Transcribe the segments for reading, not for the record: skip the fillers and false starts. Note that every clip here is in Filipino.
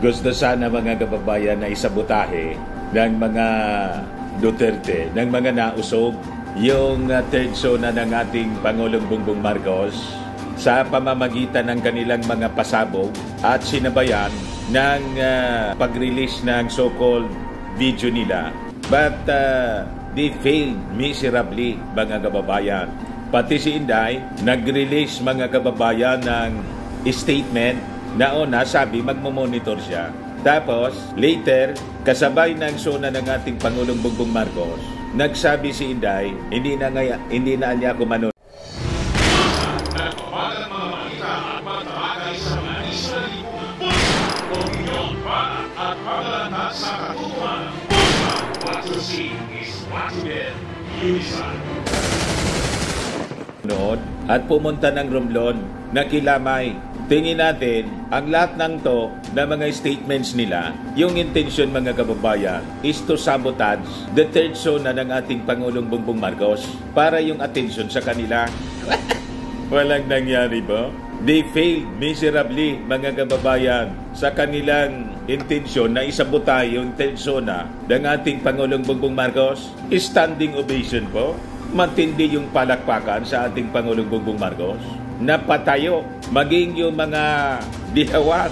gusto sana mga kababayan na isabotahe ng mga Duterte, ng mga nausog, yung third zona ng ating Pangulong Bongbong Marcos sa pamamagitan ng kanilang mga pasabog at sinabayan ng pag-release ng so-called video nila. But they failed miserably, mga kababayan. Pati si Inday, nag-release mga kababayan ng statement na una sabi magmomonitor siya. Tapos, later, kasabay ng zona ng ating Pangulong Bongbong Marcos, nagsabi si Inday, hindi na niya ako manonood. At pumunta ng Romblon na Kilamay. Tingin natin, ang lahat ng to na mga statements nila, yung intention mga kababayan is to sabotage the third zona ng ating Pangulong Bongbong Marcos para yung attention sa kanila. Walang nangyari ba? They failed miserably mga kababayan sa kanilang intensyon na isabotahe yung third zona ng ating Pangulong Bongbong Marcos. Standing ovation po. Matindi yung palakpakan sa ating Pangulong Bongbong Marcos. Napatayo, maging yung mga dihawan.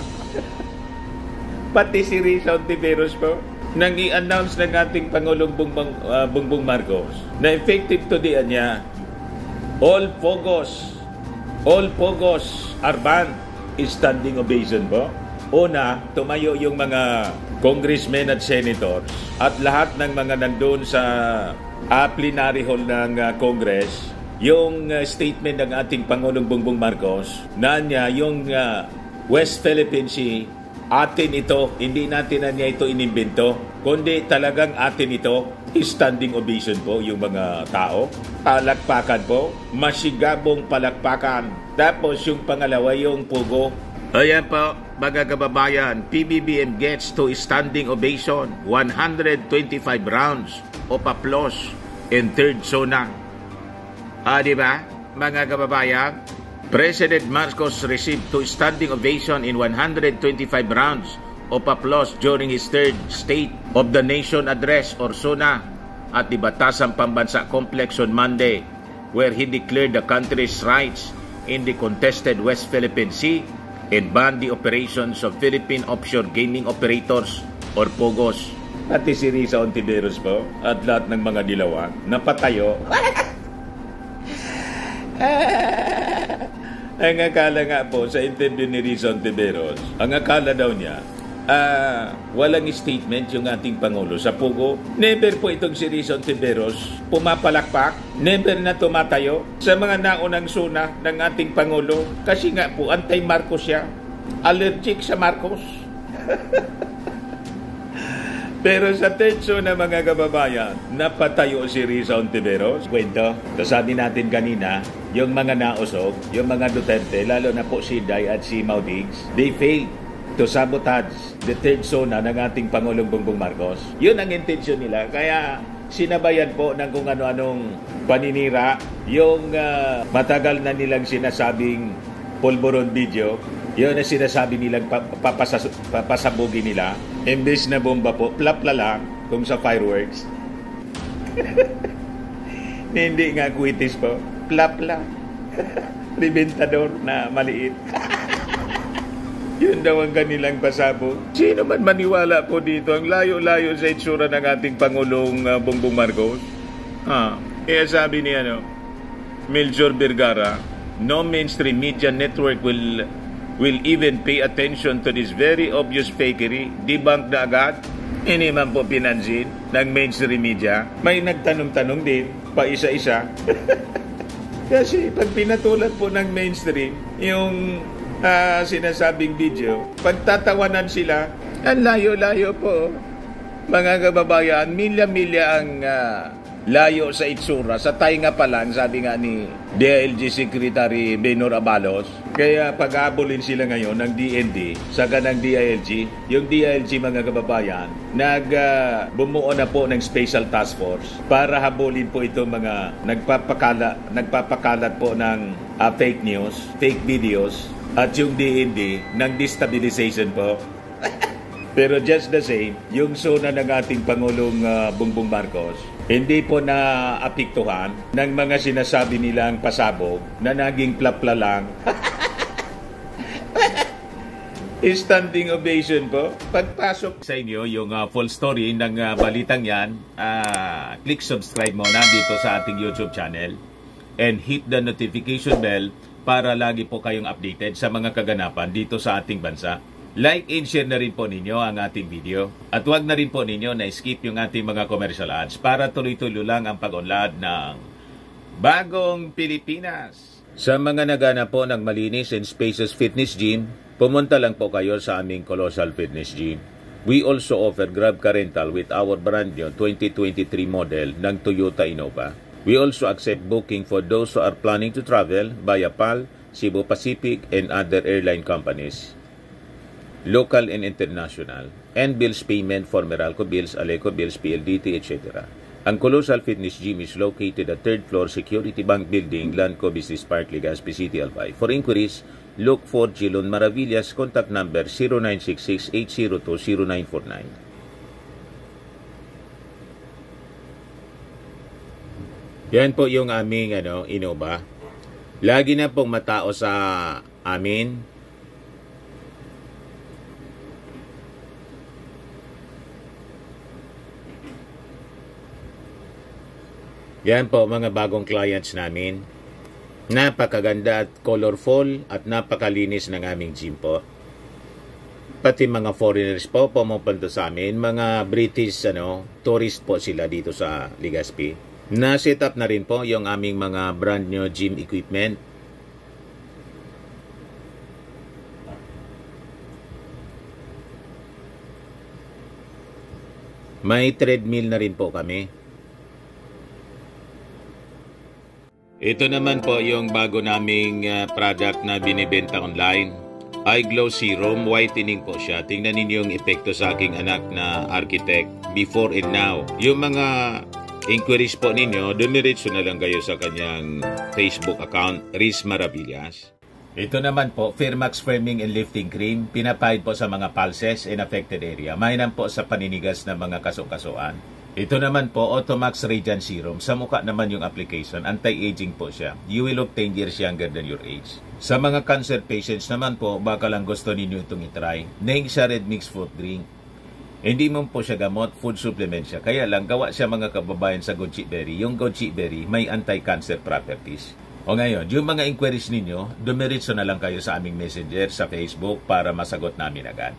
Pati si Risa Ontiveros po, nang i-announce ng ating Pangulong Bongbong Marcos na effective today niya, all Pogos are banned. Standing ovation po. Una, tumayo yung mga congressmen at senators at lahat ng mga nandun sa plenary hall ng Congress. Yung statement ng ating Pangulong Bongbong Marcos na niya yung West Philippine Sea, atin ito, hindi natin na niya ito inimbento, kundi talagang atin ito. Standing ovation po yung mga tao. Palakpakan po, masigabong palakpakan. Tapos yung pangalawa yung pugo. Ayan po, mga kababayan, PBBM gets to standing ovation, 125 rounds of applause in third zona. Diba, mga kababayan? President Marcos received to standing ovation in 125 rounds of applause during his third State of the Nation address or SONA at the Batasan Pambansa Complex on Monday, where he declared the country's rights in the contested West Philippine Sea and banned the operations of Philippine offshore gaming operators or POGOs. Pati si Risa Ontiveros po at lahat ng mga dilawan napatayo. Ang akala nga po sa interview ni Risa Ontiveros, ang akala daw niya, walang statement yung ating Pangulo sa Pugo. Never po itong si Risa Ontiveros pumapalakpak, never na tumatayo sa mga naunang suna ng ating Pangulo kasi nga po anti-Marcos siya, allergic sa Marcos. Pero sa third zona mga kababayan, napatayo si Risa Ontiveros. Kwento, sabi natin kanina, yung mga nausog, yung mga Duterte, lalo na po si Day at si Maudigs, they failed to sabotage the third zona ng ating Pangulong Bongbong Marcos. Yun ang intensyon nila. Kaya sinabayan po ng kung ano-anong paninira, yung matagal na nilang sinasabing pulburon video, yun ang sinasabi nilang papasabugin nila. Imbes na bomba po, plapla lang kung sa fireworks. Hindi nga kwitis po, plapla. Ribentador na maliit. Yun daw ang kanilang pasabog. Sino man maniwala po dito, ang layo-layo sa itsura ng ating Pangulong Bongbong Marcos. Kaya sabi ni Melchor Vergara, no mainstream media network will even pay attention to this very obvious fakery. Debunk na agad. Hindi man po pinansin ng mainstream media. May nagtanong-tanong din, pa isa-isa. Kasi pag pinatulan po ng mainstream, yung sinasabing video, pagtatawanan sila, ang layo-layo po. Mga kababayan, milya-milya ang layo sa itsura. Sa tainga pa lang, sabi nga ni DILG Secretary Benor Abalos, kaya pag-aabulin sila ngayon ng DND, saka ng DILG, yung DILG mga kababayan, bumuo na po ng Special Task Force para habulin po itong mga nagpapakalat po ng fake news, fake videos, at yung DND ng destabilization po. Pero just the same, yung sona ng ating Pangulong Bongbong Marcos, hindi po naapektuhan ng mga sinasabi nilang pasabog na naging plapla lang. Standing ovation po. Pagpasok sa inyo yung full story ng balitang yan, click subscribe muna dito sa ating YouTube channel and hit the notification bell para lagi po kayong updated sa mga kaganapan dito sa ating bansa. Like and share na rin po ninyo ang ating video. At huwag na rin po ninyo na skip yung ating mga commercial ads para tuloy-tuloy lang ang pag-unlad ng Bagong Pilipinas. Sa mga nagana po ng malinis and spacious fitness gym, pumunta lang po kayo sa aming Colossal Fitness Gym. We also offer Grab Car Rental with our brand new 2023 model ng Toyota Innova. We also accept booking for those who are planning to travel via PAL, Cebu Pacific, and other airline companies, local and international, and bills payment for Meralco Bills, Aleco Bills, PLDT, etc. Ang Colossal Fitness Gym is located at 3rd floor Security Bank Building, Lanco Business Park, Legazpi City, Albay. For inquiries, look for Gilon Maravillas, contact number 0966-802-0949. Yan po yung aming Innova. Lagi na pong matao sa amin. Yan po mga bagong clients namin. Napakaganda at colorful at napakalinis ng aming gym po. Pati mga foreigners po pumupunta sa amin, mga British tourist po sila dito sa Legazpi. Na-set up na rin po yung aming mga brand new gym equipment. May treadmill na rin po kami. Ito naman po yung bago naming product na binibenta online. Eye Glow Serum, whitening po siya. Tingnan ninyo yung epekto sa aking anak na architect before and now. Yung mga inquiries po ninyo, dumiretso na lang kayo sa kanyang Facebook account, Riz Maravillas. Ito naman po, Firmax Firming and Lifting Cream, pinapahid po sa mga pulses in affected area. Mainam po sa paninigas ng mga kaso-kasuan. Ito naman po, Automax Radiant Serum. Sa mukha naman yung application, anti-aging po siya. You will look 10 years younger than your age. Sa mga cancer patients naman po, baka lang gusto ninyo itong itry. Naing siya red mixed fruit drink. Hindi mo po siya gamot, food supplement siya. Kaya lang, gawa siya mga kababayan sa goji berry. Yung goji berry may anti-cancer properties. O ngayon, yung mga inquiries ninyo, dumiritso na lang kayo sa aming messenger sa Facebook para masagot namin agad.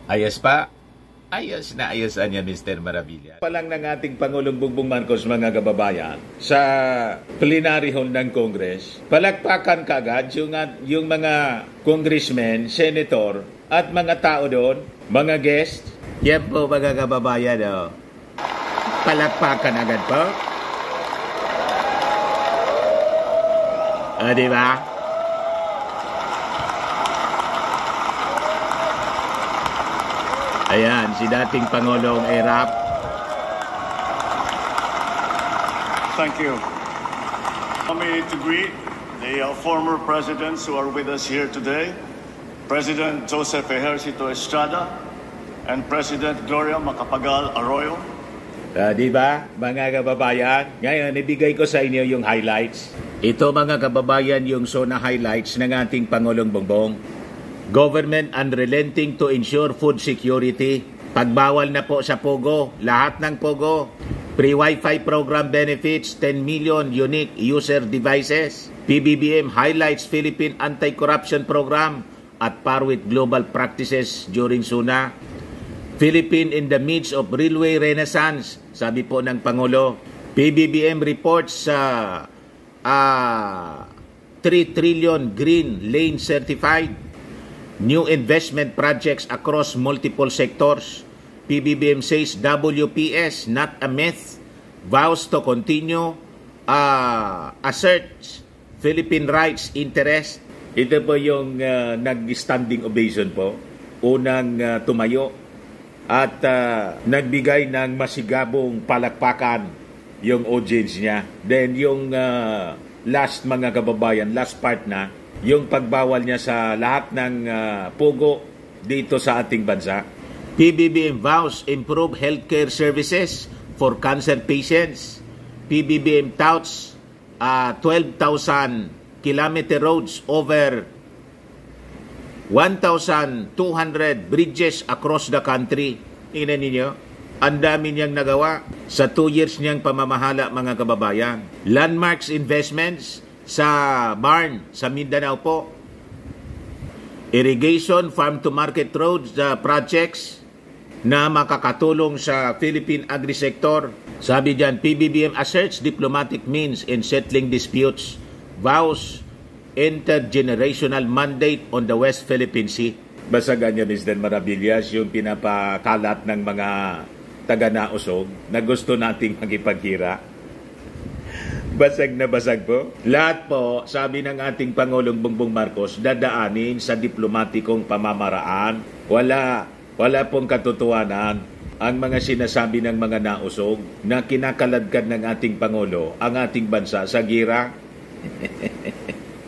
Ayos pa? Ayos na ayos niya, Mr. Maravilla. Palang ng ating Pangulong Bongbong Marcos, mga kababayan, sa plenary hall ng Congress, palakpakan kagad yung mga congressmen, senator, at mga tao doon, mga guests. Yan po, mga kababayan, palakpakan agad po. Diba? Ayan, si dating Pangulong Erap. Thank you. Allow me to greet the former presidents who are with us here today. President Joseph Ejercito Estrada and President Gloria Macapagal Arroyo. Diba, mga kababayan? Ngayon, ibigay ko sa inyo yung highlights. Ito, mga kababayan, yung zona highlights ng ating Pangulong Bongbong. Government unrelenting to ensure food security. Pagbawal na po sa Pogo, lahat ng Pogo. Free Wi-Fi program benefits, 10 million unique user devices. PBBM highlights Philippine anti-corruption program at par with global practices during SUNA. Philippine in the midst of railway renaissance, sabi po ng Pangulo. PBBM reports 3 trillion green lane certified. New investment projects across multiple sectors. PBBM says WPS, not a myth, vows to continue, asserts Philippine rights interest. Ito po yung nag-standing ovation po. Unang tumayo at nagbigay ng masigabong palakpakan yung audience niya. Then yung last, mga kababayan, last part na, yung pagbawal niya sa lahat ng pugo dito sa ating bansa. PBBM vows improve healthcare services for cancer patients. PBBM touts 12,000 kilometer roads, over 1,200 bridges across the country. Tingnan ninyo, ang dami niyang nagawa sa 2 years niyang pamamahala, mga kababayan. Landmarks investments sa Barn, sa Mindanao po. Irrigation, farm-to-market roads projects na makakatulong sa Philippine agri-sector. Sabi diyan, PBBM asserts diplomatic means in settling disputes, vows intergenerational mandate on the West Philippine Sea. Basagan niya, Mr. Maravillas, yung pinapakalat ng mga taga-nausog na gusto nating makipaghira. Basag na basag po. Lahat po, sabi ng ating Pangulong Bongbong Marcos, dadaanin sa diplomatikong pamamaraan. Wala pong katotohanan ang mga sinasabi ng mga nausog na kinakaladkad ng ating Pangulo ang ating bansa sa gira.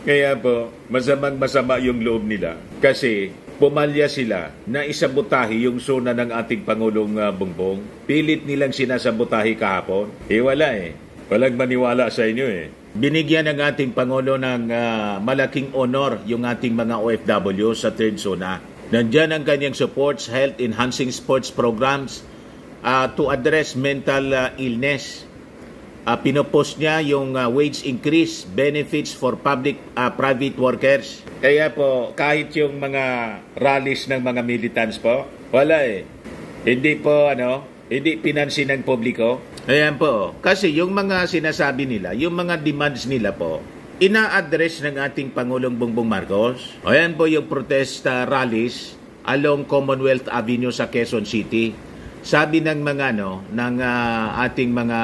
Kaya po, masamang-masama yung loob nila kasi pumalya sila na isabotahe yung suna ng ating Pangulong Bongbong. Pilit nilang sinasabotahe kahapon. Wala Walang maniwala sa inyo Binigyan ng ating Pangulo ng malaking honor yung ating mga OFW sa third zona. Nandiyan ang kanyang supports, health enhancing sports programs to address mental illness. Pinopost niya yung wage increase, benefits for private workers. Kaya po, kahit yung mga rallies ng mga militants po, wala hindi pinansin ng publiko. Ayan po, kasi yung mga sinasabi nila, yung mga demands nila po, ina-address ng ating Pangulong Bongbong Marcos. Ayan po yung protest rallies along Commonwealth Avenue sa Quezon City. Sabi ng mga ating mga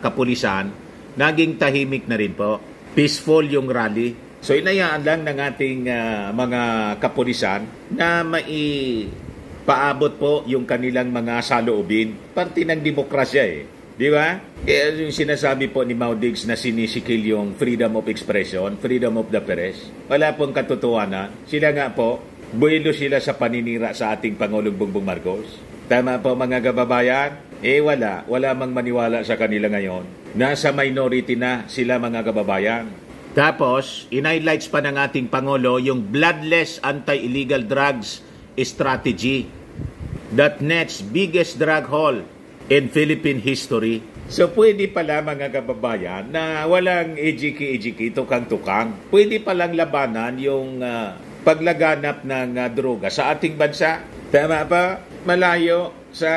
kapulisan, naging tahimik na rin po. Peaceful yung rally. So inayaan lang ng ating mga kapulisan na maipaabot po yung kanilang mga saloobin. Parte ng demokrasya Di ba? Kaya yung sinasabi po ni Maudigs na sinisikil yung freedom of expression, freedom of the press, wala pong katotohanan. Sila nga po, buwelo sila sa paninira sa ating Pangulong Bongbong Marcos. Tama po mga kababayan? Wala mang maniwala sa kanila ngayon. Nasa minority na sila mga kababayan. Tapos, in-highlights pa ng ating Pangulo yung bloodless anti-illegal drugs strategy that nets biggest drug haul in Philippine history. So pwede pala mga kababayan na walang ejiki-ejiki, tukang-tukang. Pwede palang labanan yung paglaganap ng droga sa ating bansa. Tama pa? Malayo sa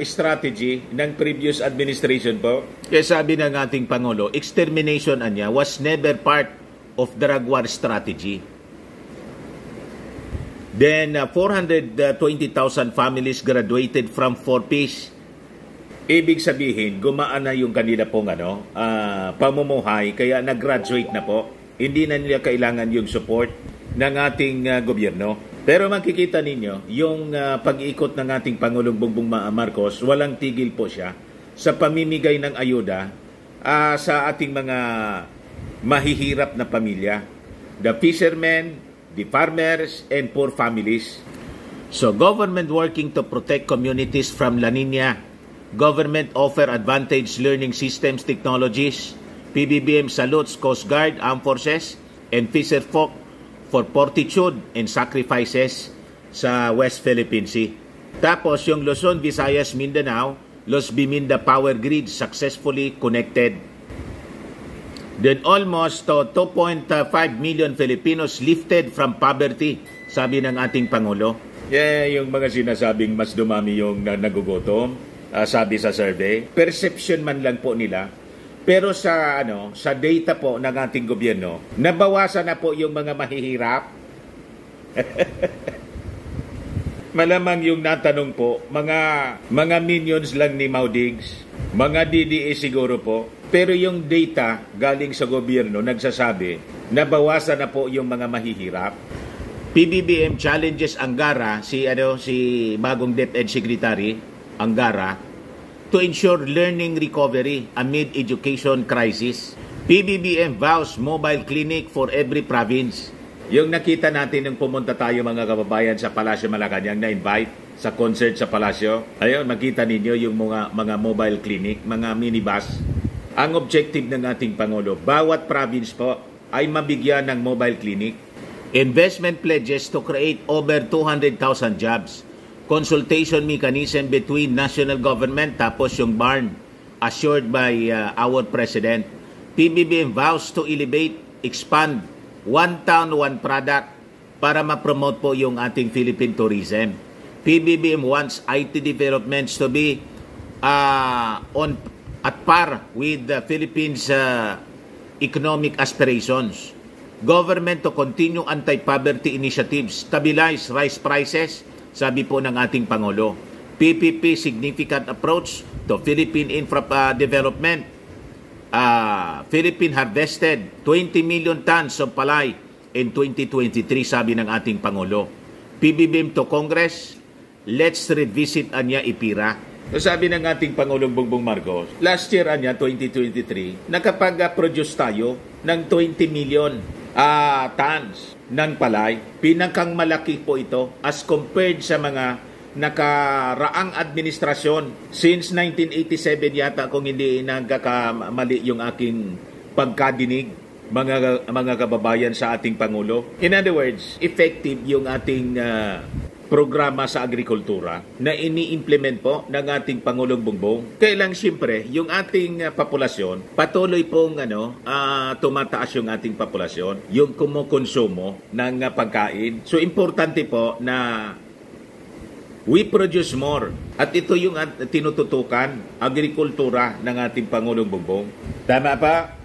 strategy ng previous administration po. Kaya sabi ng ating Pangulo, extermination niya was never part of drug war strategy. Then 420,000 families graduated from 4Ps. Ibig sabihin, gumaan na yung kanila pong pamumuhay, kaya nag-graduate na po. Hindi na nila kailangan yung support ng ating gobyerno. Pero makikita ninyo, yung pag-ikot ng ating Pangulong Bongbong Marcos, walang tigil po siya sa pamimigay ng ayuda sa ating mga mahihirap na pamilya. The fishermen, the farmers, and poor families. So, government working to protect communities from La Nina. Government offer advantage learning systems technologies. PBBM salutes Coast Guard, Armed Forces, and fisherfolk for fortitude and sacrifices sa West Philippine Sea. Tapos yung Luzon, Visayas, Mindanao, Los Biminda Power Grid successfully connected. Then almost 2.5 million Filipinos lifted from poverty, sabi ng ating Pangulo. Yung mga sinasabing mas dumami yung nagugutom. Sabi sa survey, perception man lang po nila. Pero sa data po ng ating gobyerno, nabawasan na po yung mga mahihirap. Malamang yung natanong po, mga minions lang ni Maudigs, mga DDA siguro po. Pero yung data galing sa gobyerno nagsasabi, nabawasan na po yung mga mahihirap. PBBM challenges Angara, si bagong DepEd Secretary Angara, to ensure learning recovery amid education crisis. PBBM vows mobile clinic for every province. Yung nakita natin nung pumunta tayo mga kababayan sa Palasyo Malacanang na invite, sa concert sa palasyo. Ayun, makita ninyo yung mga mobile clinic, mga minibus. Ang objective ng ating Pangulo, bawat province po ay mabigyan ng mobile clinic. Investment pledges to create over 200,000 jobs. Consultation mechanism between national government tapos yung BARN assured by our President. PBBM vows to elevate, expand one town, one product para ma-promote po yung ating Philippine tourism. PBBM wants IT developments to be at par with the Philippines' economic aspirations. Government to continue anti-poverty initiatives, stabilize rice prices, sabi po ng ating Pangulo. PPP significant approach to Philippine infra development. Philippine harvested 20 million tons of palay in 2023, sabi ng ating Pangulo. PBBM to Congress, let's revisit anya IPIRA. So sabi ng ating Pangulong Bongbong Marcos, last year anya 2023, nakapag-produce tayo ng 20 million tons ng palay. Pinakang malaki po ito as compared sa mga nakaraang administrasyon. Since 1987 yata, kung hindi nagkakamali yung aking pagkadinig, mga kababayan sa ating Pangulo. In other words, effective yung ating programa sa agrikultura na ini-implement po ng ating Pangulong Bongbong. Kailang siyempre, yung ating populasyon, patuloy pong tumataas yung ating populasyon, yung kumukonsumo ng pagkain. So, importante po na we produce more. At ito yung tinututukan, agrikultura ng ating Pangulong Bongbong. Tama pa?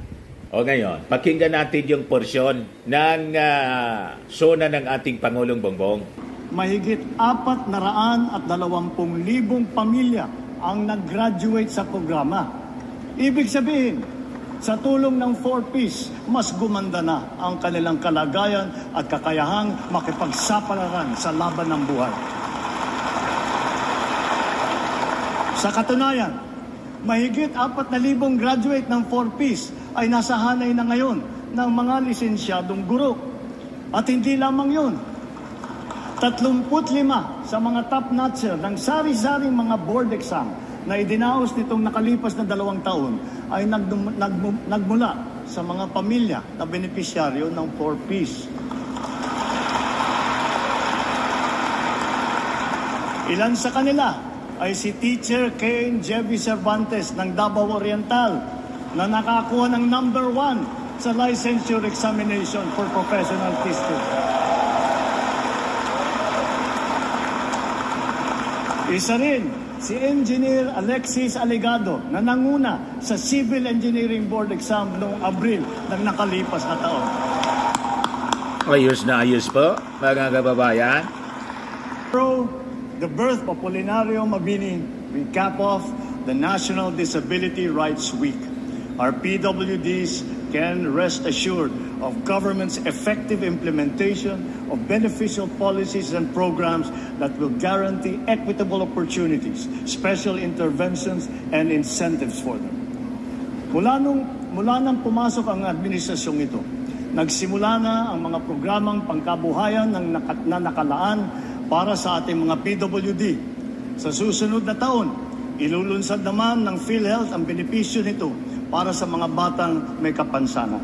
O ngayon, pakinggan natin yung porsyon ng sona ng ating Pangulong Bongbong. Mahigit 420,000 pamilya ang nag-graduate sa programa. Ibig sabihin, sa tulong ng 4Ps, mas gumanda na ang kanilang kalagayan at kakayahang makipagsapalaran sa laban ng buhay. Sa katunayan, mahigit 4,000 graduate ng 4Ps ay nasa hanay na ngayon ng mga lisensyadong guro. At hindi lamang yun, 35 sa mga top-notcher ng sari-saring mga board exam na idinaos nitong nakalipas na 2 taon ay nagmula sa mga pamilya na benepisyaryo ng 4Ps. Ilan sa kanila ay si Teacher Kane Jevy Cervantes ng Davao Oriental na nakakuha ng number 1 sa licensure examination for professional teachers. Isa rin si Engineer Alexis Aligado na nanguna sa Civil Engineering Board exam noong Abril ng nakalipas na taon. Ayos na ayos po, mga kababayan. The birth of Apolinario Mabini, we cap off the National Disability Rights Week. Our PWDs can rest assured of government's effective implementation of beneficial policies and programs that will guarantee equitable opportunities, special interventions, and incentives for them. Mula nang pumasok ang administrasyong ito, nagsimula na ang mga programang pangkabuhayan na nakalaan para sa ating mga PWD. Sa susunod na taon, ilulunsad naman ng PhilHealth ang benepisyo nito para sa mga batang may kapansanan.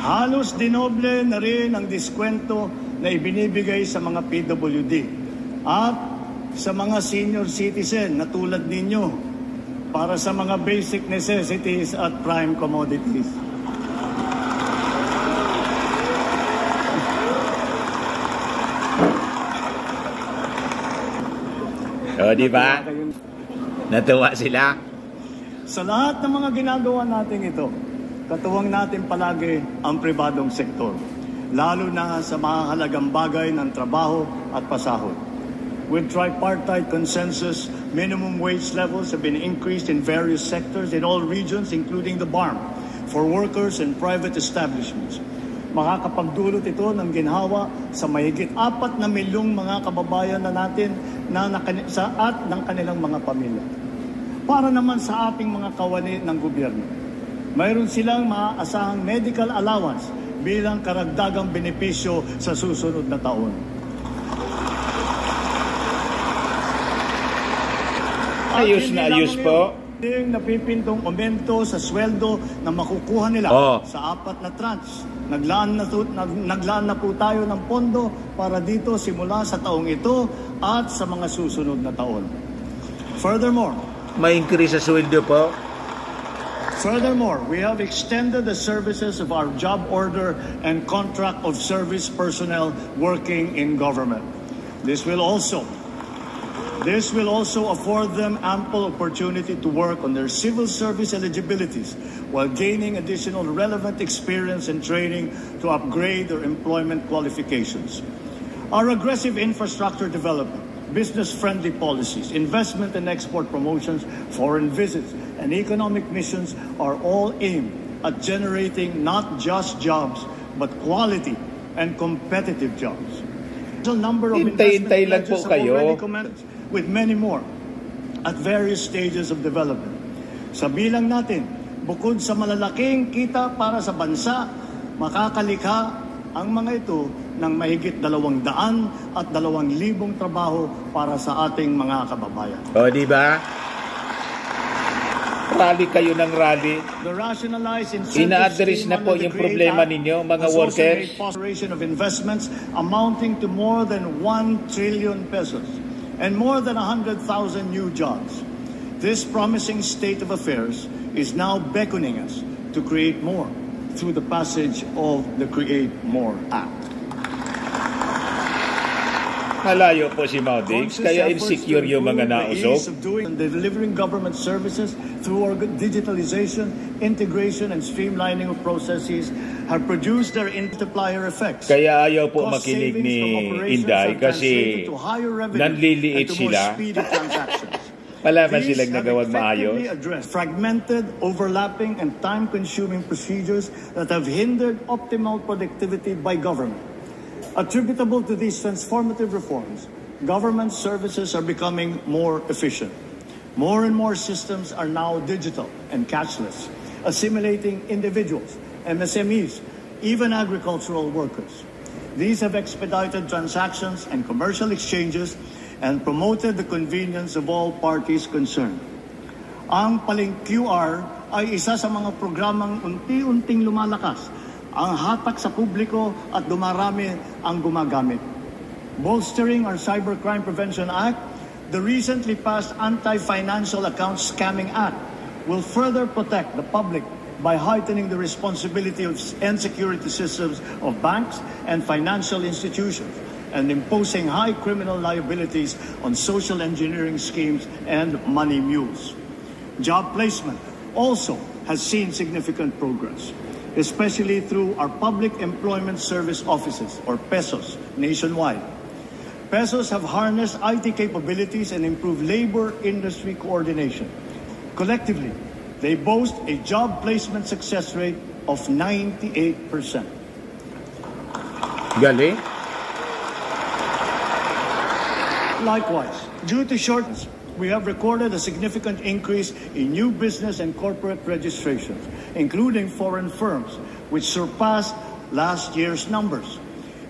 Halos dinoble na rin ang diskwento na ibinibigay sa mga PWD at sa mga senior citizen na tulad ninyo para sa mga basic necessities at prime commodities. O, di ba? Natuwa sila. Sa lahat ng mga ginagawa natin ito, katuwang natin palagi ang pribadong sektor, lalo na sa mahalagang bagay ng trabaho at pasahod. With tripartite consensus, minimum wage levels have been increased in various sectors in all regions, including the BARM, for workers and private establishments. Makakapagdulot ito ng ginhawa sa mahigit 4 na milyong mga kababayan na natin at ng kanilang mga pamilya. Para naman sa ating mga kawani ng gobyerno, mayroon silang maaasahang medical allowance bilang karagdagang benepisyo sa susunod na taon. Ayos na ayos po. Yung napipintong aumento sa sweldo na makukuha nila sa 4 na tranche. Naglaan na po tayo ng pondo para dito simula sa taong ito at sa mga susunod na taon. Furthermore, may increase sa sweldo po. Furthermore, we have extended the services of our job order and contract of service personnel working in government. This will also afford them ample opportunity to work on their civil service eligibilities while gaining additional relevant experience and training to upgrade their employment qualifications. Our aggressive infrastructure development, business-friendly policies, investment and export promotions, foreign visits, and economic missions are all aimed at generating not just jobs, but quality and competitive jobs. The number of investment pledges have already commenced, with many more at various stages of development. Sa bilang natin, bukod sa malalaking kita para sa bansa, makakalikha ang mga ito ng mahigit 200 at 2,000 trabaho para sa ating mga kababayan. O, di ba? Rally kayo ng rally. Ina-address na po yung problema ninyo, mga workers. Of investments amounting to more than 1 trillion pesos. And more than 100,000 new jobs. This promising state of affairs is now beckoning us to create more through the passage of the Create More Act. Malayo po si Maudix, kaya insecure yung mga nausok. Delivering government services through our digitalization, integration, and streamlining of processes have produced their multiplier effects. Kaya ayaw po makinig ni Inday kasi nanliliit sila. Wala man silang nagawag maayos. Fragmented, overlapping, and time-consuming procedures that have hindered optimal productivity by government. Attributable to these transformative reforms, government services are becoming more efficient. More and more systems are now digital and cashless, assimilating individuals, MSMEs, even agricultural workers. These have expedited transactions and commercial exchanges and promoted the convenience of all parties concerned. Ang Paling QR ay isa sa mga programang unti-unting lumalakas. Ang hatak sa publiko at dumarami ang gumagamit. Bolstering our Cybercrime Prevention Act, the recently passed Anti-Financial Account Scamming Act will further protect the public by heightening the responsibility and security systems of banks and financial institutions and imposing high criminal liabilities on social engineering schemes and money mules. Job placement also has seen significant progress, especially through our Public Employment Service Offices, or PESOs, nationwide. PESOs have harnessed IT capabilities and improved labor industry coordination. Collectively, they boast a job placement success rate of 98%. Galing. Likewise, due to shortness, we have recorded a significant increase in new business and corporate registrations, including foreign firms, which surpassed last year's numbers.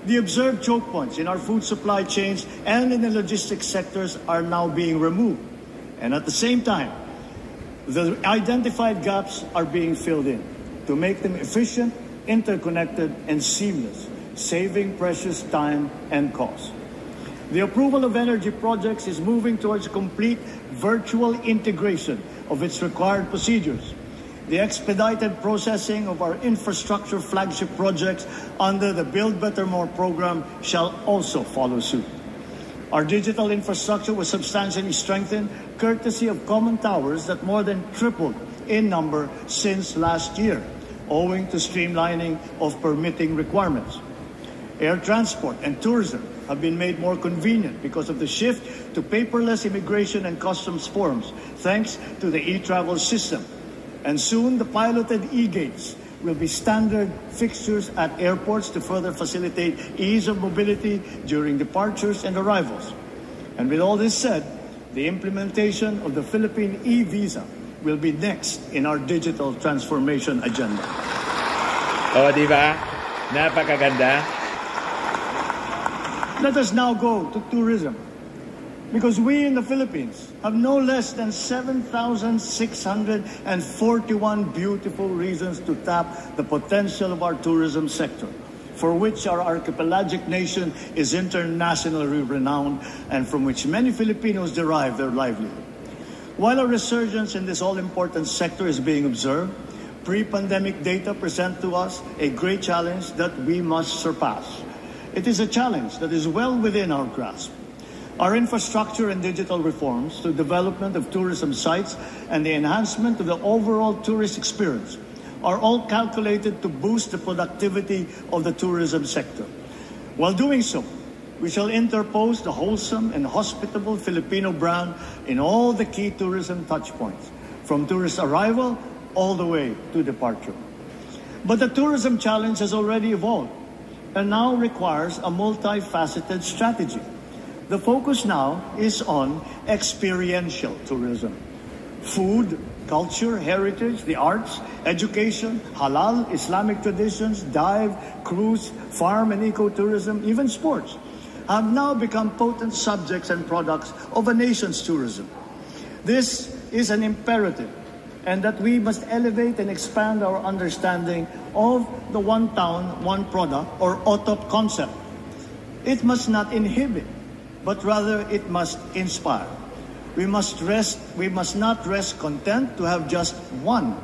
The observed choke points in our food supply chains and in the logistics sectors are now being removed. And at the same time, the identified gaps are being filled in to make them efficient, interconnected, and seamless, saving precious time and cost. The approval of energy projects is moving towards complete virtual integration of its required procedures. The expedited processing of our infrastructure flagship projects under the Build Better More program shall also follow suit. Our digital infrastructure was substantially strengthened courtesy of common towers that more than tripled in number since last year, owing to streamlining of permitting requirements. Air transport and tourism have been made more convenient because of the shift to paperless immigration and customs forms, thanks to the e-travel system. And soon, the piloted e-gates will be standard fixtures at airports to further facilitate ease of mobility during departures and arrivals. And with all this said, the implementation of the Philippine e-visa will be next in our digital transformation agenda. O, di ba? Napakaganda. Let us now go to tourism, because we in the Philippines have no less than 7,641 beautiful reasons to tap the potential of our tourism sector, for which our archipelagic nation is internationally renowned and from which many Filipinos derive their livelihood. While a resurgence in this all-important sector is being observed, pre-pandemic data present to us a great challenge that we must surpass. It is a challenge that is well within our grasp. Our infrastructure and digital reforms, the development of tourism sites, and the enhancement of the overall tourist experience are all calculated to boost the productivity of the tourism sector. While doing so, we shall interpose the wholesome and hospitable Filipino brand in all the key tourism touchpoints, from tourist arrival all the way to departure. But the tourism challenge has already evolved and now requires a multifaceted strategy. The focus now is on experiential tourism. Food, culture, heritage, the arts, education, halal, Islamic traditions, dive, cruise, farm and ecotourism, even sports have now become potent subjects and products of a nation's tourism. This is an imperative, and that we must elevate and expand our understanding of the one town, one product, or OTOP concept. It must not inhibit, but rather it must inspire. We must not rest content to have just one.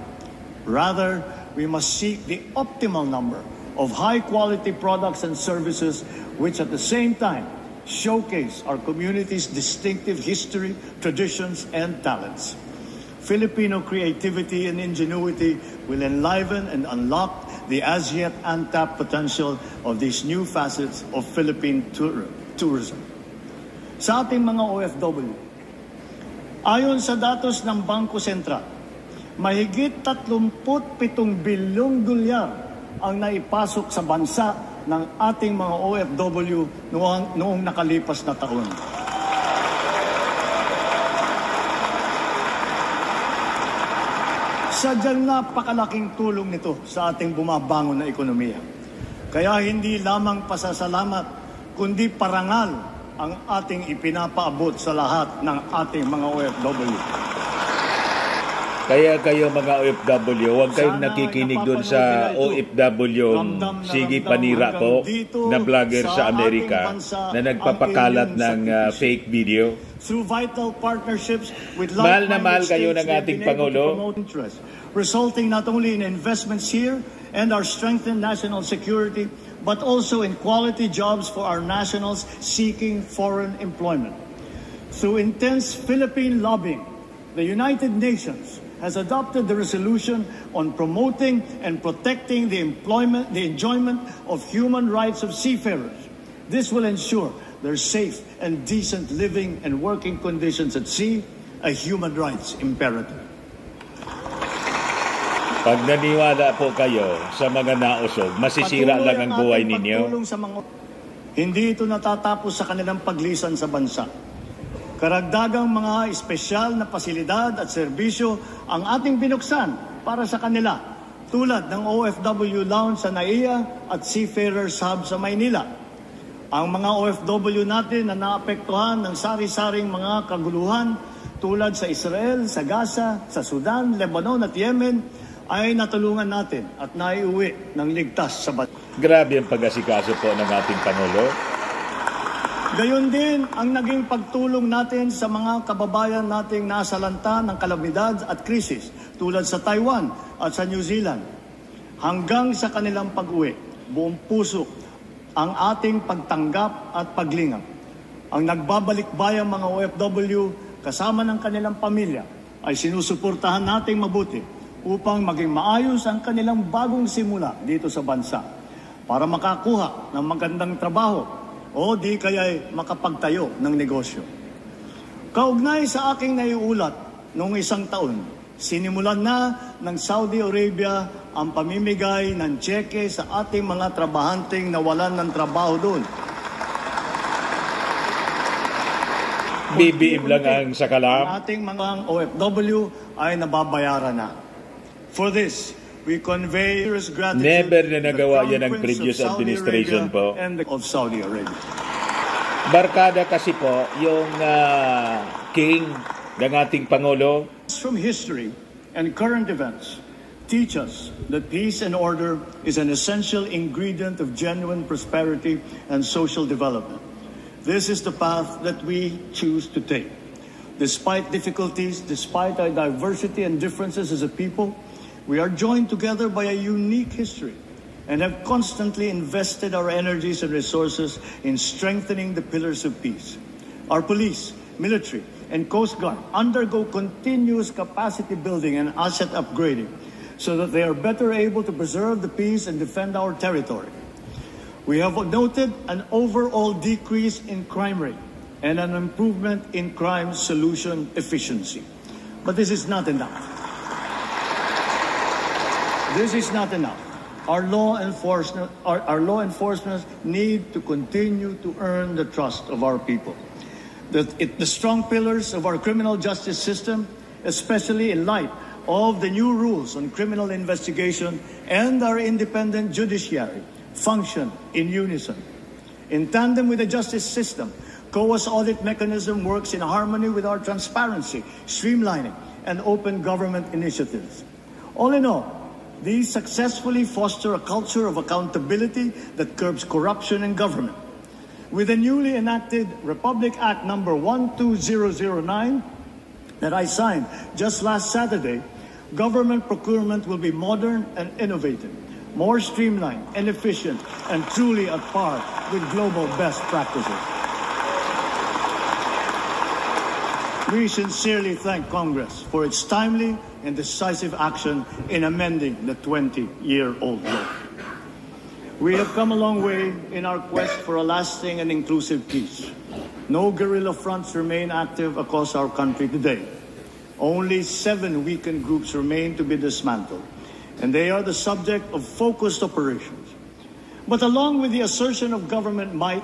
Rather, we must seek the optimal number of high-quality products and services which at the same time showcase our community's distinctive history, traditions, and talents. Filipino creativity and ingenuity will enliven and unlock the as-yet untapped potential of these new facets of Philippine tourism. Sa ating mga OFW, ayon sa datos ng Bangko Sentral, mahigit 37 bilyong dolyar ang naipasok sa bansa ng ating mga OFW noong nakalipas na taon. Sadyang napakalaking tulong nito sa ating bumabangon na ekonomiya. Kaya hindi lamang pasasalamat, kundi parangal ang ating ipinapaabot sa lahat ng ating mga OFW. Kaya kayo mga OFW, huwag kayong nakikinig doon sa OFW sige panira po na vlogger sa Amerika na nagpapakalat ng fake video. Mahal na mahal kayo ng ating Pangulo. Resulting not only in investments here and our strengthened national security, but also in quality jobs for our nationals seeking foreign employment. Through intense Philippine lobbying, the United Nations has adopted the resolution on promoting and protecting the enjoyment of human rights of seafarers. This will ensure their safe and decent living and working conditions at sea, a human rights imperative. Pag naniwala po kayo sa mga nausog, masisira lang ang buhay ninyo. Hindi ito natatapos sa kanilang paglisan sa bansa. Karagdagang mga espesyal na pasilidad at serbisyo ang ating binuksan para sa kanila, tulad ng OFW Lounge sa NAIA at Seafarers Hub sa Maynila. Ang mga OFW natin na naapektuhan ng sari-saring mga kaguluhan tulad sa Israel, sa Gaza, sa Sudan, Lebanon at Yemen ay natulungan natin at naiuwi ng ligtas sa bansa. Grabe ang pag-asikaso po ng ating Pangulo. Gayon din ang naging pagtulong natin sa mga kababayan nating nasalanta ng kalamidad at krisis tulad sa Taiwan at sa New Zealand. Hanggang sa kanilang pag-uwi, buong puso ang ating pagtanggap at paglingap. Ang nagbabalik-bayang mga OFW kasama ng kanilang pamilya ay sinusuportahan nating mabuti upang maging maayos ang kanilang bagong simula dito sa bansa para makakuha ng magandang trabaho o di kaya'y makapagtayo ng negosyo. Kaugnay sa aking naiulat noong isang taon, sinimulan na ng Saudi Arabia ang pamimigay ng tseke sa ating mga trabahanteng nawalan ng trabaho doon. BBM lang ang sakalam. Ang ating mga OFW ay nababayaran na. For this, we convey gratitude Never na to the nagawa Crown yan ng Prince previous of Saudi administration Arabia po. and of Saudi Arabia. Barkada kasi po yung king ng ating Pangulo. From history and current events teach us that peace and order is an essential ingredient of genuine prosperity and social development. This is the path that we choose to take. Despite difficulties, despite our diversity and differences as a people, we are joined together by a unique history and have constantly invested our energies and resources in strengthening the pillars of peace. Our police, military, and Coast Guard undergo continuous capacity building and asset upgrading so that they are better able to preserve the peace and defend our territory. We have noted an overall decrease in crime rate and an improvement in crime solution efficiency. But this is not enough. This is not enough. Our law enforcement need to continue to earn the trust of our people. The strong pillars of our criminal justice system, especially in light of the new rules on criminal investigation and our independent judiciary, function in unison. In tandem with the justice system, COA's audit mechanism works in harmony with our transparency, streamlining, and open government initiatives. All in all, these successfully foster a culture of accountability that curbs corruption in government. With the newly enacted Republic Act number 12009 that I signed just last Saturday, government procurement will be modern and innovative, more streamlined and efficient, and truly at par with global best practices. We sincerely thank Congress for its timely and decisive action in amending the 20-year-old law. We have come a long way in our quest for a lasting and inclusive peace. No guerrilla fronts remain active across our country today. Only 7 weakened groups remain to be dismantled, and they are the subject of focused operations. But along with the assertion of government might,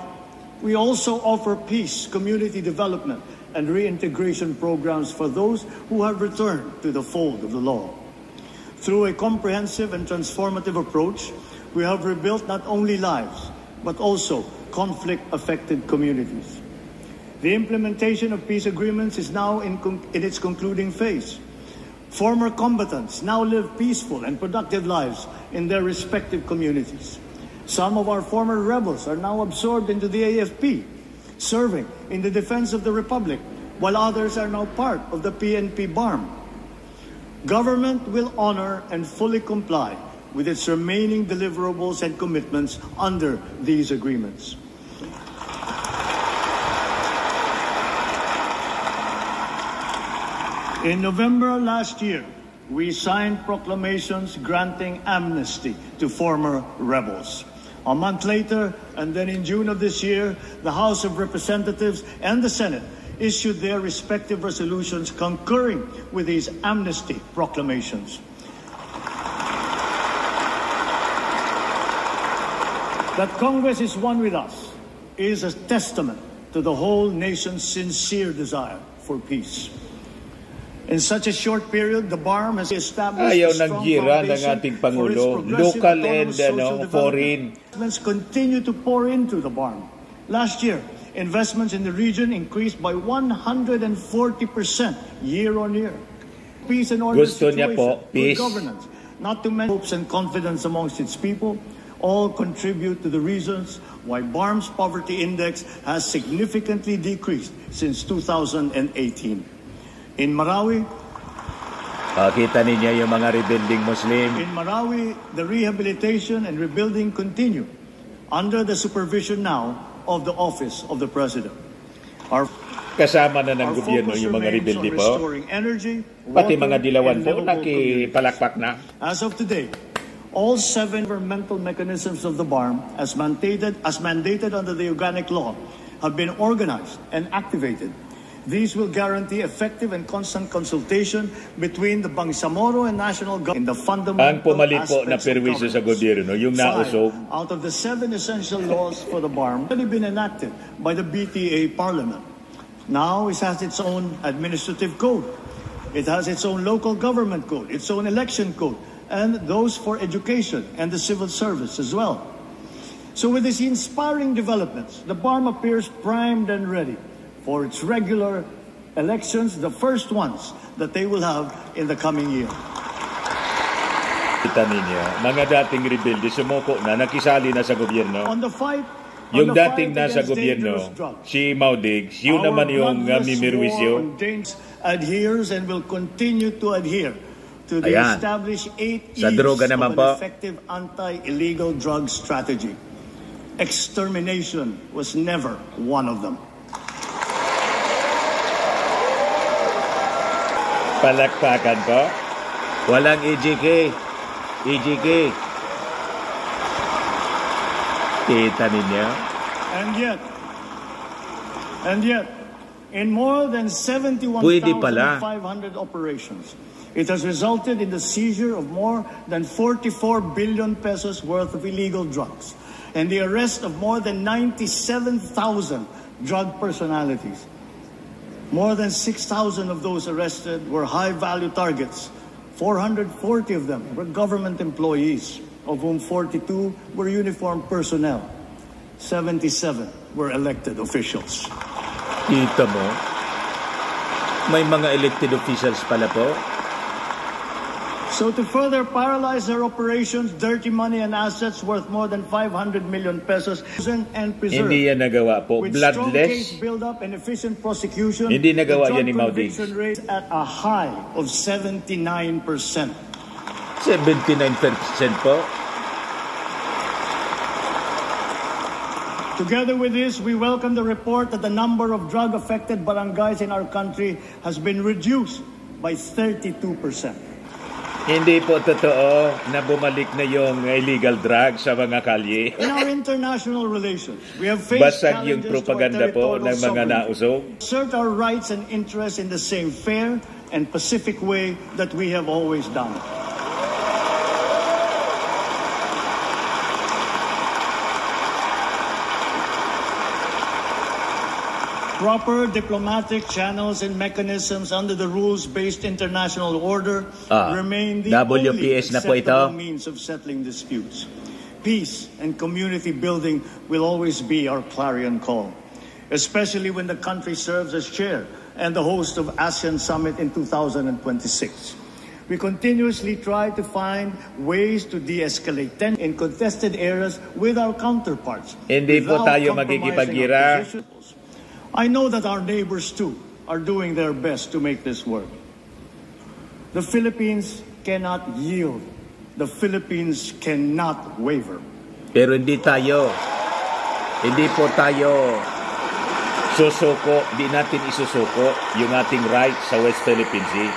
we also offer peace, community development, and reintegration programs for those who have returned to the fold of the law. Through a comprehensive and transformative approach, we have rebuilt not only lives, but also conflict-affected communities. The implementation of peace agreements is now in its concluding phase. Former combatants now live peaceful and productive lives in their respective communities. Some of our former rebels are now absorbed into the AFP, serving in the defense of the Republic, while others are now part of the PNP BARM. Government will honor and fully comply with its remaining deliverables and commitments under these agreements. In November last year, we signed proclamations granting amnesty to former rebels. A month later, and then in June of this year, the House of Representatives and the Senate issued their respective resolutions concurring with these amnesty proclamations. That Congress is one with us is a testament to the whole nation's sincere desire for peace. In such a short period, the BARM has established a strong foundation for its progressive autonomous social development. Investments continue to pour into the BARM. Last year, investments in the region increased by 140% year on year. Peace and order situation, good governance, not to mention hopes and confidence amongst its people, all contribute to the reasons why BARM's poverty index has significantly decreased since 2018. In Marawi, kita ninyo yung mga rebuilding Muslim. In Marawi, the rehabilitation and rebuilding continue under the supervision now of the Office of the President. Kasama na ng gobyerno yung mga rebuilding po. Energy, pati mga dilawan po nakipalakpak na. As of today, all 7 governmental mechanisms of the BARM, as mandated under the organic law, have been organized and activated. These will guarantee effective and constant consultation between the Bangsamoro and national government in the fundamental ang pumalit po na perwisyo sa gobyerno, yung nausog. Out of the 7 essential laws for the BARM already been enacted by the BTA Parliament. Now it has its own administrative code. It has its own local government code, its own election code, and those for education and the civil service as well. So with these inspiring developments, the BARM appears primed and ready for its regular elections, the first ones that they will have in the coming year. Kita ninyo, mga dating rebelde sumuko na, nakisali na sa gobyerno. On the fight, yung dating nasa gobyerno, si Mau Diggs, yun naman yung mimirwisyo. Adheres and will continue to adhere to the established 8 sa droga naman of an effective anti-illegal drug strategy. Extermination was never one of them. Palakpakan po. Walang EJK. EJK. Kita ninyo. And yet, in more than 71,500 operations, it has resulted in the seizure of more than 44 billion pesos worth of illegal drugs and the arrest of more than 97,000 drug personalities. More than 6,000 of those arrested were high-value targets. 440 of them were government employees, of whom 42 were uniformed personnel. 77 were elected officials. Kita mo, may mga elected officials pala po. So to further paralyze their operations, dirty money and assets worth more than 500 million pesos and preserved. Hindi yan nagawa po. With strong Bloodless. case build-up and efficient prosecution, Hindi nagawa the yan ni drug Mau Diggs. conviction rate at a high of 79%. 79% po. Together with this, we welcome the report that the number of drug-affected barangays in our country has been reduced by 32%. Hindi po totoo na bumalik na yung illegal drugs sa mga kalye. In our international relations, we have faced Basag yung challenges propaganda to our po territorial ng mga sovereignty. nausog. Assert our rights and interests in the same fair and pacific way that we have always done. Proper diplomatic channels and mechanisms under the rules-based international order remain the only acceptable means of settling disputes. Peace and community building will always be our clarion call, especially when the country serves as chair and the host of ASEAN Summit in 2026. We continuously try to find ways to de-escalate tension in contested areas with our counterparts. Hindi po tayo magkikipagira. I know that our neighbors too are doing their best to make this work. The Philippines cannot yield. The Philippines cannot waver. Pero hindi po tayo susuko, di natin isusuko yung ating rights sa West Philippine Sea.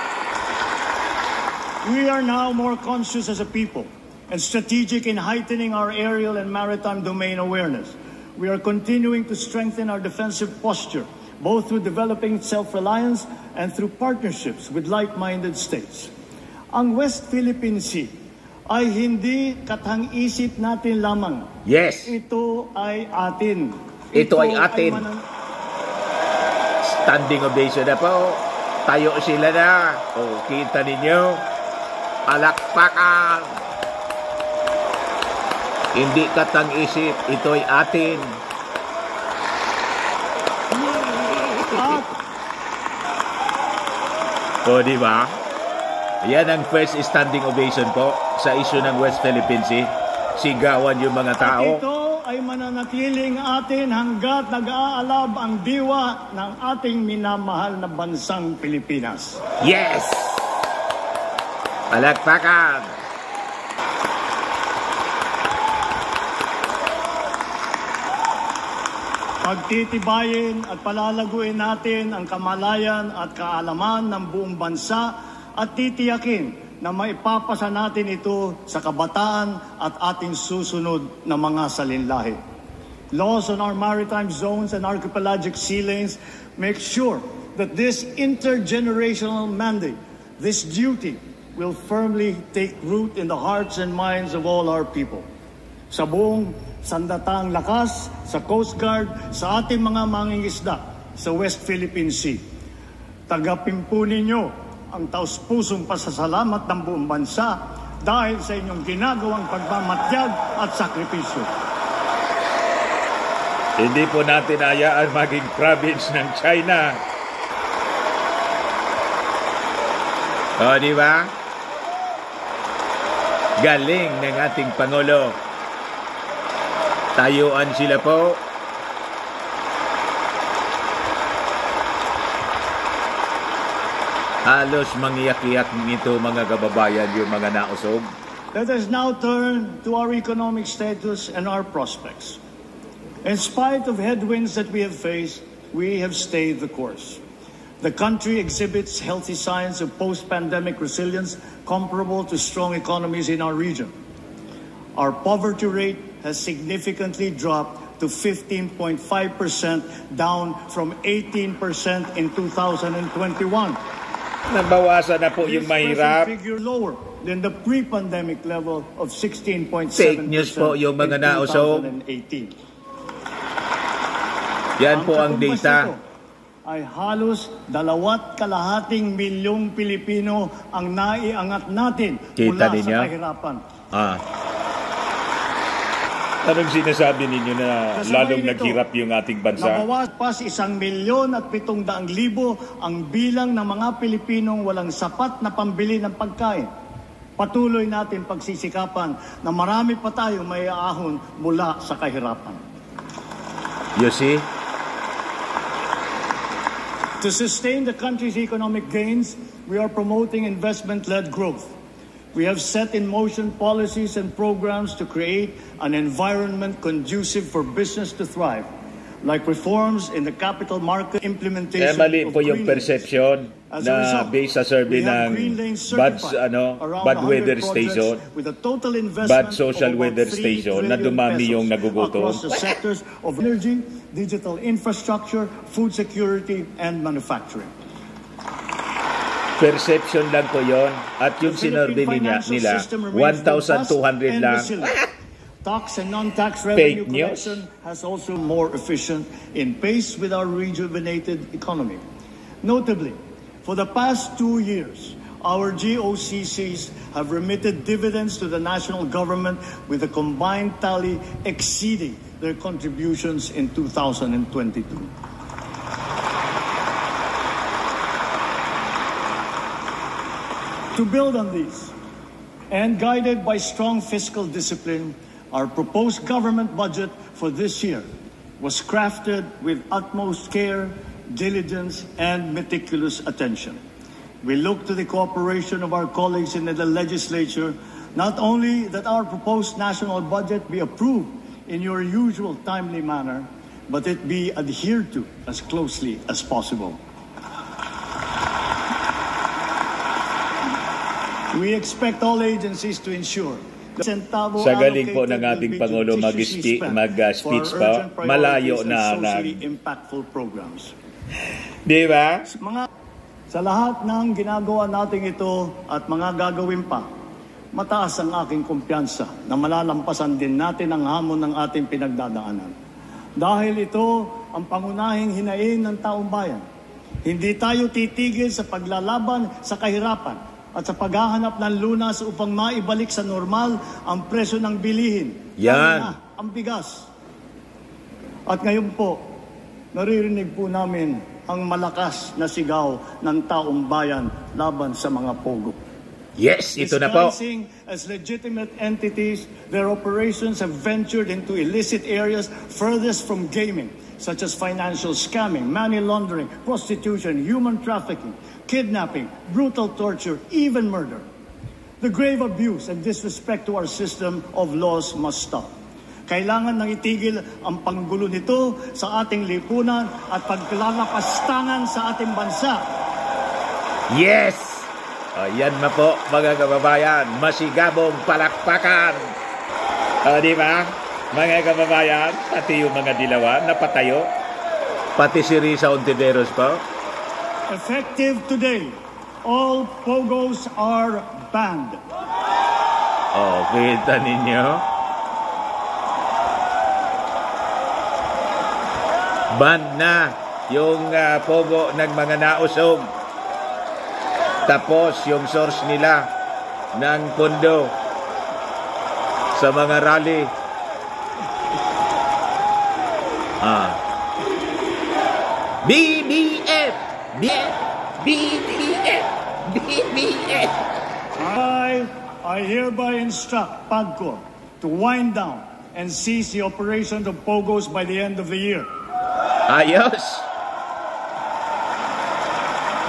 We are now more conscious as a people and strategic in heightening our aerial and maritime domain awareness. We are continuing to strengthen our defensive posture, both through developing self-reliance and through partnerships with like-minded states. Ang West Philippine Sea ay hindi katang-isip natin lamang. Yes. Ito ay atin. Ito ay atin. Standing ovation na po. Tayo sila na. O, kita ninyo. Palakpakan. Hindi katang-isip, ito'y atin. O, di ba? Yan ang first standing ovation po sa issue ng West Philippine Sea. Sigawan yung mga tao. At ito ay mananatiling atin hanggat nag-aalab ang diwa ng ating minamahal na bansang Pilipinas. Yes! Palakpakan! Pagtitibayin at palalaguin natin ang kamalayan at kaalaman ng buong bansa at titiyakin na maipapasa natin ito sa kabataan at ating susunod na mga salinlahi. Laws on our maritime zones and archipelagic sea lanes make sure that this intergenerational mandate, this duty, will firmly take root in the hearts and minds of all our people. Sa buong sandatang lakas, sa Coast Guard, sa ating mga mangingisda sa West Philippine Sea. Tagapin po ninyo ang taus-pusong pasasalamat ng buong bansa dahil sa inyong ginagawang pagmamatyag at sakripisyo. Hindi po natin hayaan maging province ng China. O, di ba? Galing ng ating Pangulo. Tayuan sila po. Halos mangiyak-iyak nito mga kababayan yung mga nausog. Let us now turn to our economic status and our prospects. In spite of headwinds that we have faced, we have stayed the course. The country exhibits healthy signs of post-pandemic resilience comparable to strong economies in our region. Our poverty rate has significantly dropped to 15.5%, down from 18% in 2021. Nabawasan na po yung mahirap. Figure lower than the pre-pandemic level of 16.7% Fake news po yung mga nausog. 2018. Yan po ang data. Ay halos 2.5 milyong Pilipino ang naiangat natin mula sa kahirapan. Anong sinasabi ninyo na lalong naghirap yung ating bansa? Nabawas pa 1,700,000 ang bilang ng mga Pilipinong walang sapat na pambili ng pagkain. Patuloy natin pagsisikapan na marami pa tayong may aahon mula sa kahirapan. You see? To sustain the country's economic gains, we are promoting investment-led growth. We have set in motion policies and programs to create an environment conducive for business to thrive, like reforms in the capital market, implementation mali of po yung perception na based sa survey ng bad weather station, bad social weather station, na dumami yung nagugutom. Across the sectors of energy, digital infrastructure, food security, and manufacturing. Perception lang po yon. At yung sinurvey nila, 1,200 lang. Tax and non-tax revenue collection has also more efficient in pace with our rejuvenated economy. Notably, for the past 2 years, our GOCCs have remitted dividends to the national government with a combined tally exceeding their contributions in 2022. To build on these, and guided by strong fiscal discipline, our proposed government budget for this year was crafted with utmost care, diligence, and meticulous attention. We look to the cooperation of our colleagues in the legislature, not only that our proposed national budget be approved in your usual timely manner, but it be adhered to as closely as possible. We expect all agencies to ensure sa galing po ng ating Pangulo mag-speech pa, malayo na impactful programs. Di ba? Sa lahat ng ginagawa natin ito at mga gagawin pa, mataas ang aking kumpiyansa na malalampasan din natin ang hamon ng ating pinagdadaanan. Dahil ito ang pangunahing hinaing ng taong bayan. Hindi tayo titigil sa paglalaban sa kahirapan at sa paghahanap ng lunas upang maibalik sa normal ang presyo ng bilihin. Yan. Ang bigas. At ngayon po, naririnig po namin ang malakas na sigaw ng taong bayan laban sa mga pogo. Yes, ito na po. Disguising as legitimate entities, their operations have ventured into illicit areas furthest from gaming, such as financial scamming, money laundering, prostitution, human trafficking, kidnapping, brutal torture, even murder. The grave abuse and disrespect to our system of laws must stop. Kailangan nang itigil ang panggulo nito sa ating lipunan at paglalakastangan sa ating bansa. Yes! Yan na po, mga kababayan. Masigabong palakpakan. Di ba? Mga kababayan, pati yung mga dilawan napatayo. Pati si Risa Ontiveros po. Effective today, all pogos are banned. Kita ninyo? Banned na yung pogo ng mga nausog. Tapos yung source nila, ng pondo sa mga rally. BBM! BBM! BBM! I hereby instruct PAGCOR to wind down and cease the operations of POGOs by the end of the year. Ayos!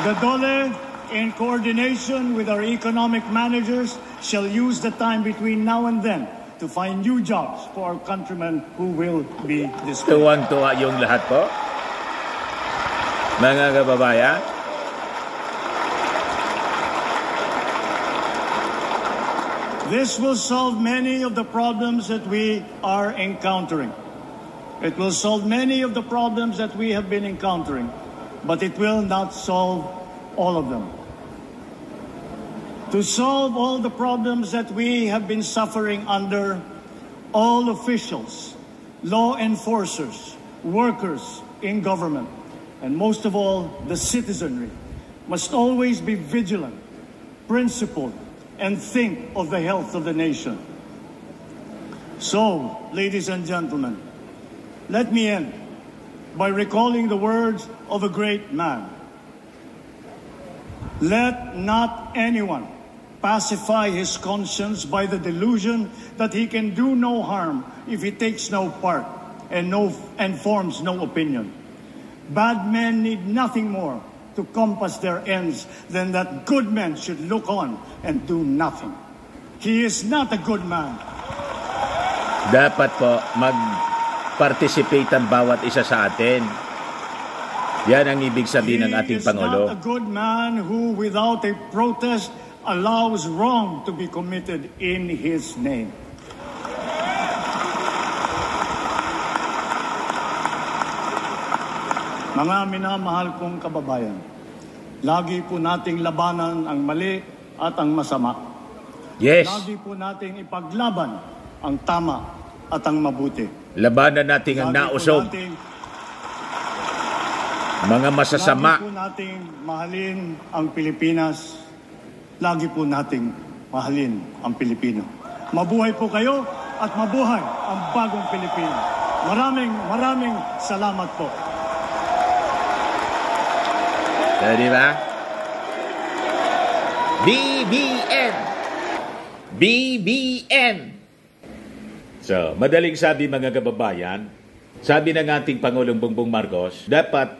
The DOLE, in coordination with our economic managers, shall use the time between now and then to find new jobs for our countrymen who will be displaced. Tuwang-tuwa yung lahat po, mga kababayan. This will solve many of the problems that we are encountering. It will solve many of the problems that we have been encountering, but it will not solve all of them. To solve all the problems that we have been suffering under, all officials, law enforcers, workers in government, and most of all, the citizenry, must always be vigilant, principled, and think of the health of the nation. So, ladies and gentlemen, let me end by recalling the words of a great man. Let not anyone pacify his conscience by the delusion that he can do no harm if he takes no part and forms no opinion. Bad men need nothing more to compass their ends than that good men should look on and do nothing. He is not a good man. Dapat po mag-participate ang bawat isa sa atin. Yan ang ibig sabihin ng ating Pangulo. He is not a good man who without a protest allows wrong to be committed in his name. Mga minamahal kong kababayan, lagi po nating labanan ang mali at ang masama. Yes. Lagi po nating ipaglaban ang tama at ang mabuti. Labanan natin ang nausog. Mga masasama. Lagi po nating mahalin ang Pilipinas. Lagi po nating mahalin ang Pilipino. Mabuhay po kayo at mabuhay ang bagong Pilipino. Maraming salamat po. Di ba? BBM! BBM! So, madaling sabi mga kababayan, sabi ng ating Pangulong Bongbong Marcos, dapat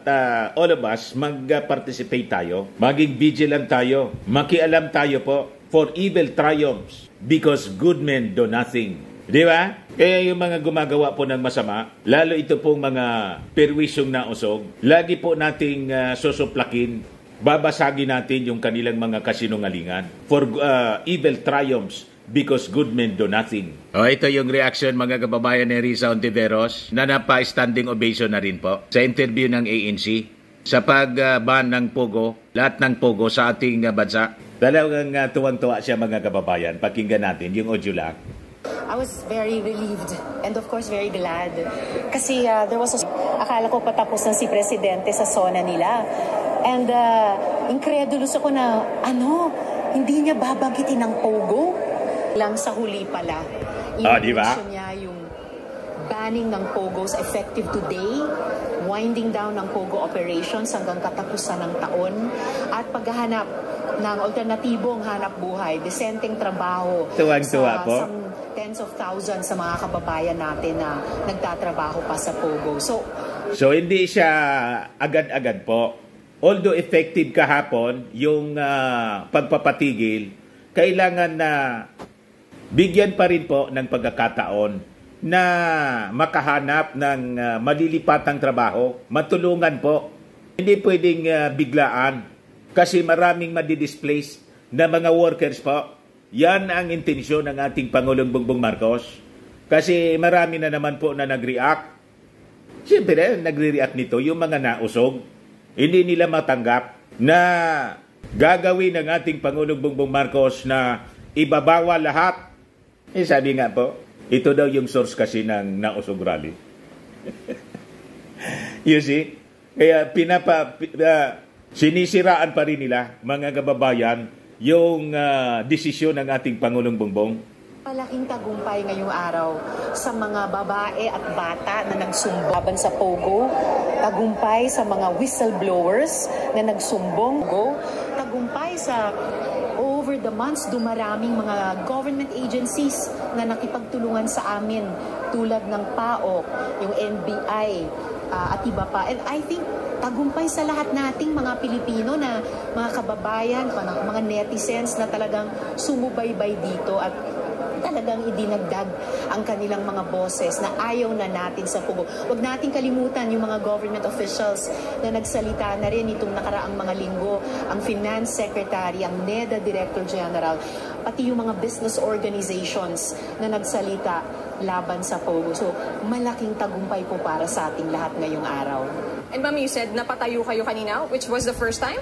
all of us mag-participate tayo, maging vigilant tayo, makialam tayo po for evil triumphs because good men do nothing. Di ba? Kaya yung mga gumagawa po ng masama, lalo ito pong mga perwisyong nausog, lagi po nating susuplakin, babasagin natin yung kanilang mga kasinungalingan for evil triumphs because good men do nothing. Ito yung reaction mga kababayan ni Risa Hontiveros na napa-standing ovation na rin po sa interview ng ANC sa pag-ban ng Pogo, lahat ng Pogo sa ating bansa. Talagang tuwang-tuwa siya mga kababayan. Pakinggan natin yung audio lang. I was very relieved and of course very glad kasi there was akala ko patapos na si Presidente sa zona nila and incredulous ako na hindi niya babanggitin ng Pogo lang sa huli pala. Diba? Niya yung banning ng Pogos effective today, winding down ng Pogo operations hanggang katapusan ng taon at paghahanap ng alternatibong hanap buhay, disenteng trabaho Tuwang-tuwa po. Tens of thousands sa mga kababayan natin na nagtatrabaho pa sa Pogo. So hindi siya agad-agad po. Although effective kahapon yung pagpapatigil, kailangan na bigyan pa rin po ng pagkakataon na makahanap ng malilipatang trabaho, matulungan po. Hindi pwedeng biglaan kasi maraming madidisplace na mga workers po. Yan ang intensyon ng ating Pangulong Bongbong Marcos. Kasi marami na naman po na nag-react. Siyempre, nagre-react nito yung mga nausog. Hindi nila matanggap na gagawin ng ating Pangulong Bongbong Marcos na ibabawa lahat. Sabi nga po, ito daw yung source kasi ng nausog rally. You see? Kaya sinisiraan pa rin nila, mga kababayan, yung desisyon ng ating Pangulong Bongbong? Malaking tagumpay ngayong araw sa mga babae at bata na nagsumbaban sa Pogo, tagumpay sa mga whistleblowers na nagsumbong, tagumpay sa over the months dumaraming mga government agencies na nakipagtulungan sa amin tulad ng PAOK, yung NBI at iba pa. And I think tagumpay sa lahat nating mga Pilipino na mga kababayan, mga netizens na talagang sumubaybay dito at talagang idinagdag ang kanilang mga boses na ayaw na natin sa Pogo. Huwag nating kalimutan yung mga government officials na nagsalita na rin itong nakaraang mga linggo, ang Finance Secretary, ang NEDA Director General, pati yung mga business organizations na nagsalita laban sa Pogo. So, malaking tagumpay po para sa ating lahat ngayong araw. And ma'am, you said napatayo kayo kanina, which was the first time?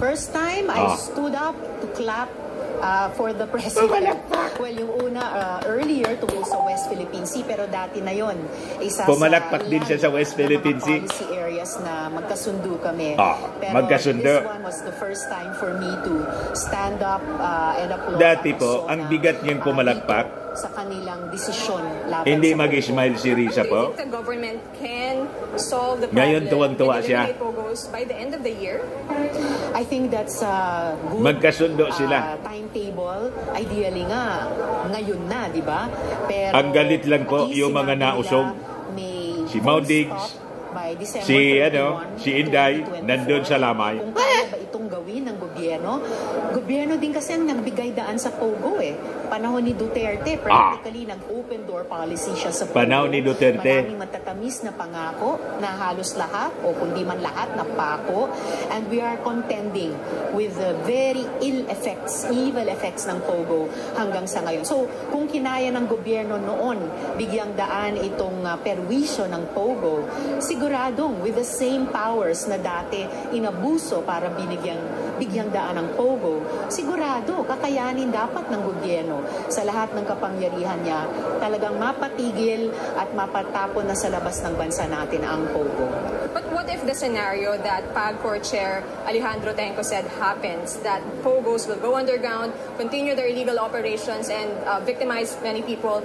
First time, I stood up to clap for the president. Well, yung una, earlier tungkol sa West Philippine Sea, pero dati na yon. Isa pumalakpak din siya sa West Philippine Sea. Policy areas na magkasundo kami. Pero magkasundo. This one was the first time for me to stand up and applaud. Dati po, ang bigat niyang pumalakpak sa kanilang desisyon laban hindi sa mag-smile si Risa po. Do you think the government can solve the problem? Ngayon, tuwang-tuwa siya. By the end of the year? I think that's a good magkasundo sila. Timetable. Ideally nga, ngayon na, di ba? Pero ang galit lang po yung mga nausog. Si Maudix, si Inday, nandun sa Lamay. Kung kaya ba itong gawin ng gobyerno? Gobyerno din kasi ang nagbigay daan sa Pogo eh. Panahon ni Duterte, practically nag-open door policy siya sa Pogo. Panahon ni Duterte. Maraming matatamis na pangako na halos lahat o kundi man lahat na pako. And we are contending with the very evil effects ng Pogo hanggang sa ngayon. So, kung kinaya ng gobyerno noon, bigyang daan itong perwisyo ng Pogo, siguradong with the same powers na dati inabuso para bigyang daan ng Pogo, sigurado kakayanin dapat ng gobyerno sa lahat ng kapangyarihan niya talagang mapatigil at mapatapon na sa labas ng bansa natin ang Pogo. But what if the scenario that PAGCOR Chair Alejandro Tenco said happens, that Pogos will go underground, continue their illegal operations and victimize many people?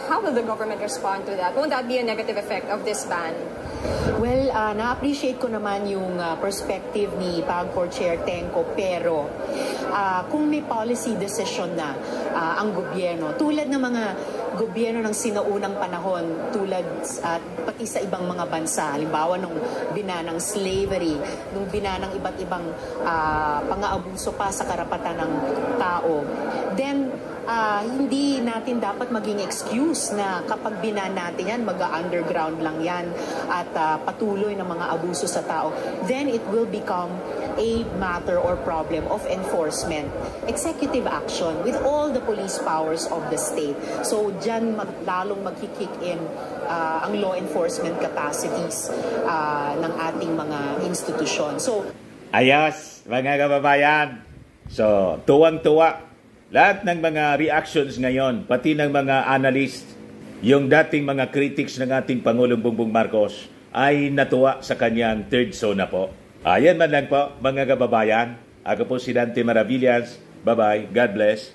How will the government respond to that? Won't that be a negative effect of this ban? Well, na-appreciate ko naman yung perspective ni PAGCOR Chair Tenco, pero kung may policy decision na ang gobyerno, tulad ng mga gobyerno ng sinaunang panahon, tulad pati sa ibang mga bansa, halimbawa nung binanang slavery, nung binanang iba't ibang pang-aabuso pa sa karapatan ng tao, then hindi natin dapat maging excuse na kapag binan natin yan, mag-underground lang yan at patuloy ng mga abuso sa tao, then it will become a matter or problem of enforcement, executive action with all the police powers of the state. So dyan lalong mag-kick in ang law enforcement capacities ng ating mga institusyon. So, ayos, mga kababayan. So, tuwang-tuwa lahat ng mga reactions ngayon, pati ng mga analyst, yung dating mga critics ng ating Pangulong Bongbong Marcos ay natuwa sa kanyang third zona po. Ayan man lang po, mga kababayan. Ako po si Dante Maravillas. Bye-bye. God bless.